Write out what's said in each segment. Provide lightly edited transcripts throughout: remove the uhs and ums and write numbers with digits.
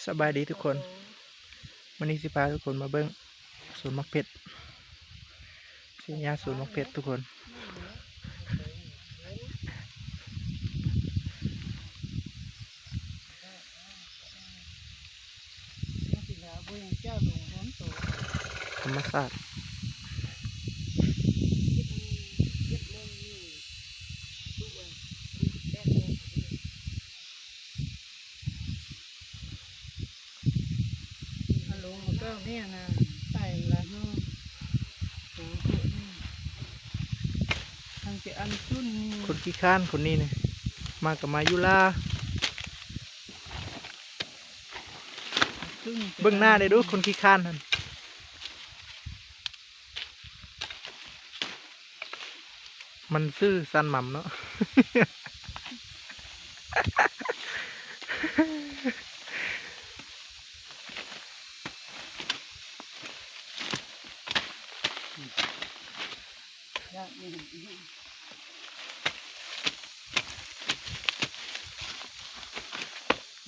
สบายดีทุกคนวันนี้สิพาทุกคนมาเบิ้งสวนมะเพ็ดเสียยาสวนมะเพ็ดทุกคนธรรมศาสตร์ลงก็เนี่ยนะใส่ละเนาะทางจะอันชุ่นคนขี้ข้านคนนี้เนี่ยมากับมายุลาเบิ้งหน้าได้ดูคนขี้ข้านนั่นมันซื่อสันหม่ำเนาะ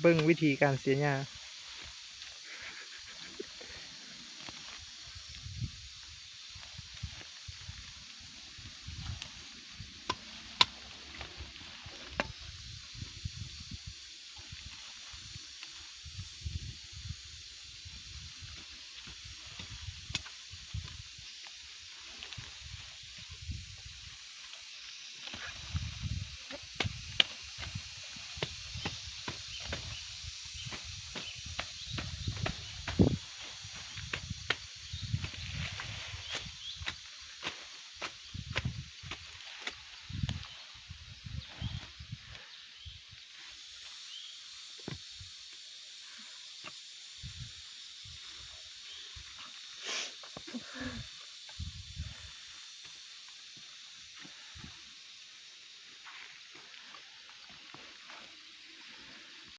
เบิ้งวิธีการเสียหญ้า